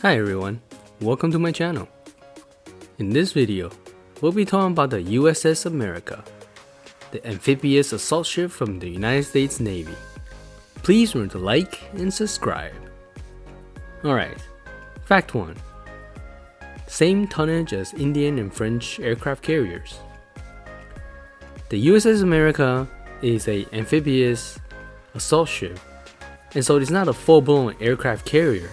Hi everyone, welcome to my channel. In this video, we'll be talking about the USS America, the amphibious assault ship from the United States Navy. Please remember to like and subscribe. Alright, Fact 1. Same tonnage as Indian and French aircraft carriers. The USS America is an amphibious assault ship, and so it is not a full-blown aircraft carrier.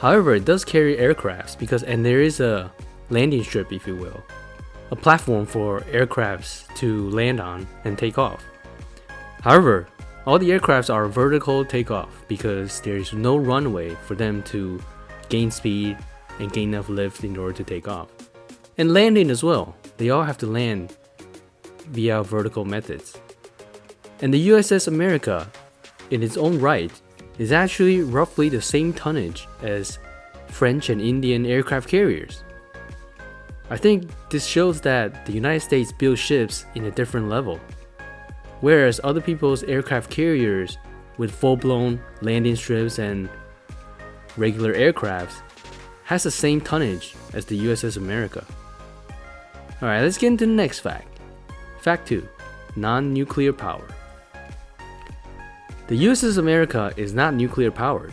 However, it does carry aircrafts and there is a landing strip, if you will, a platform for aircrafts to land on and take off. However, all the aircrafts are vertical takeoff because there is no runway for them to gain speed and gain enough lift in order to take off. And landing as well, they all have to land via vertical methods. And the USS America, in its own right, is actually roughly the same tonnage as French and Indian aircraft carriers. I think this shows that the United States builds ships in a different level, whereas other people's aircraft carriers with full-blown landing strips and regular aircrafts has the same tonnage as the USS America. Alright, let's get into the next fact. Fact 2. Non-nuclear power. The USS America is not nuclear powered.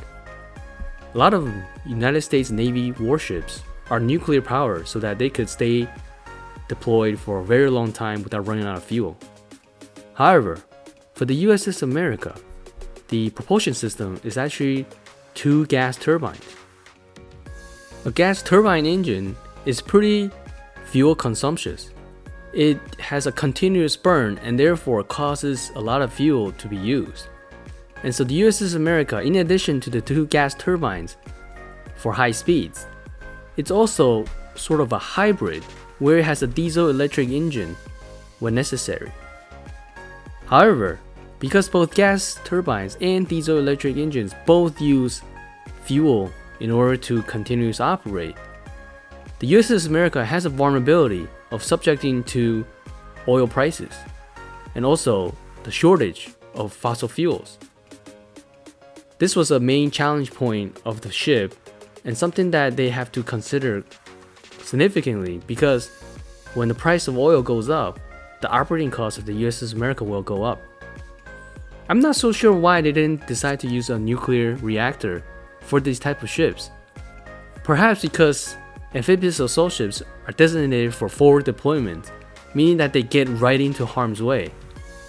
A lot of United States Navy warships are nuclear powered so that they could stay deployed for a very long time without running out of fuel. However, for the USS America, the propulsion system is actually 2 gas turbines. A gas turbine engine is pretty fuel consumptive. It has a continuous burn and therefore causes a lot of fuel to be used. And so the USS America, in addition to the 2 gas turbines for high speeds, it's also sort of a hybrid where it has a diesel-electric engine when necessary. However, because both gas turbines and diesel-electric engines both use fuel in order to continuously operate, the USS America has a vulnerability of subjecting to oil prices and also the shortage of fossil fuels. This was a main challenge point of the ship and something that they have to consider significantly because when the price of oil goes up, the operating cost of the USS America will go up. I'm not so sure why they didn't decide to use a nuclear reactor for these type of ships. Perhaps because amphibious assault ships are designated for forward deployment, meaning that they get right into harm's way.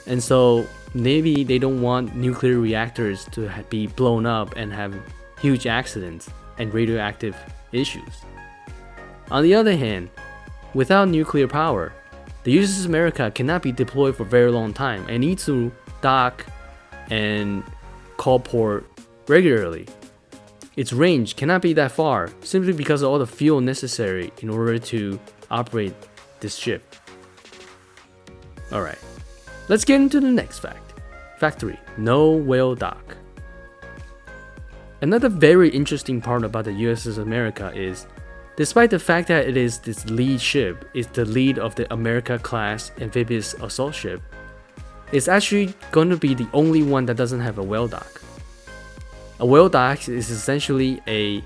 And so maybe they don't want nuclear reactors to be blown up and have huge accidents and radioactive issues. On the other hand, without nuclear power, the USS America cannot be deployed for a very long time and needs to dock and call port regularly. Its range cannot be that far simply because of all the fuel necessary in order to operate this ship. Alright, let's get into the next fact. Fact 3. No whale dock. Another very interesting part about the USS America is, despite the fact that it is this lead ship, is the lead of the America class amphibious assault ship, it's actually going to be the only one that doesn't have a whale dock. A whale dock is essentially a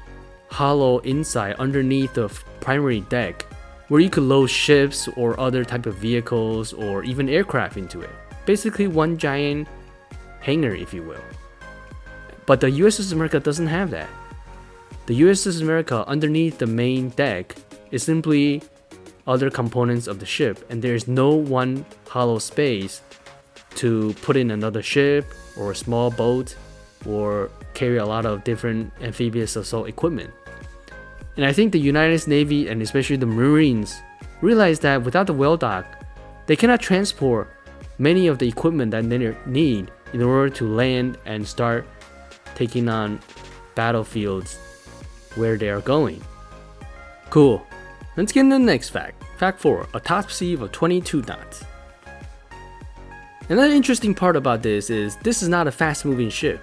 hollow inside underneath the primary deck where you could load ships or other type of vehicles or even aircraft into it. Basically one giant hangar, if you will. But the USS America doesn't have that. The USS America underneath the main deck is simply other components of the ship, and there is no one hollow space to put in another ship or a small boat or carry a lot of different amphibious assault equipment. And I think the United States Navy and especially the Marines realize that without the whale dock, they cannot transport many of the equipment that they need in order to land and start taking on battlefields where they are going. Cool. Let's get into the next fact. Fact 4. A top speed of 22 knots. Another interesting part about this is not a fast moving ship.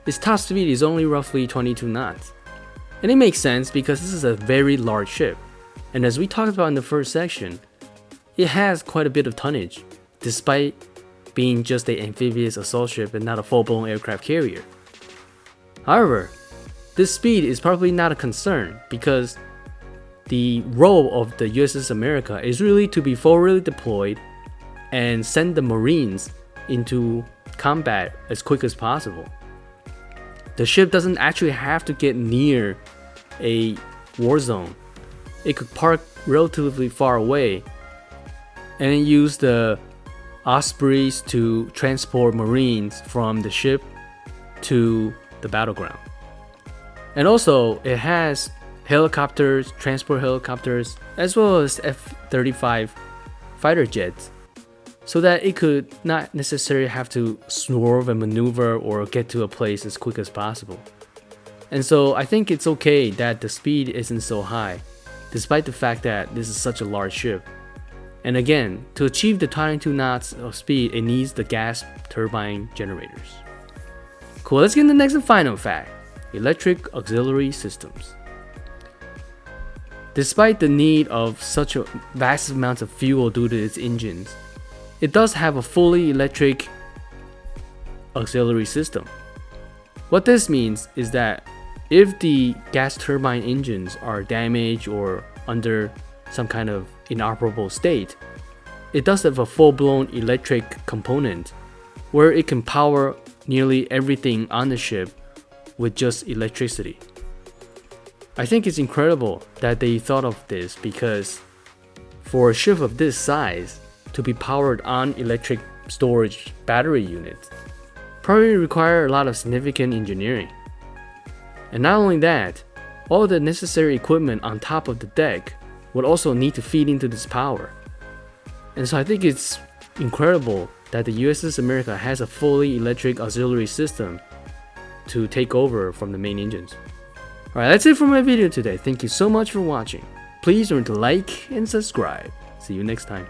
Its top speed is only roughly 22 knots. And it makes sense because this is a very large ship. And as we talked about in the first section, it has quite a bit of tonnage, despite being just an amphibious assault ship and not a full-blown aircraft carrier. However, this speed is probably not a concern because the role of the USS America is really to be forwardly deployed and send the Marines into combat as quick as possible. The ship doesn't actually have to get near a war zone. It could park relatively far away and then use the Ospreys to transport Marines from the ship to the battleground. And also, it has helicopters, transport helicopters, as well as F-35 fighter jets, so that it could not necessarily have to swerve and maneuver or get to a place as quick as possible. And so I think it's okay that the speed isn't so high, despite the fact that this is such a large ship. And again, to achieve the 22 knots of speed, it needs the gas turbine generators. Cool, let's get into the next and final fact: electric auxiliary systems. Despite the need of such a vast amount of fuel due to its engines, it does have a fully electric auxiliary system. What this means is that if the gas turbine engines are damaged or under some kind of inoperable state, it does have a full-blown electric component where it can power nearly everything on the ship with just electricity. I think it's incredible that they thought of this, because for a ship of this size to be powered on electric storage battery units probably require a lot of significant engineering. And not only that, all the necessary equipment on top of the deck would also need to feed into this power. And so I think it's incredible that the USS America has a fully electric auxiliary system to take over from the main engines. Alright, that's it for my video today. Thank you so much for watching. Please remember to like and subscribe. See you next time.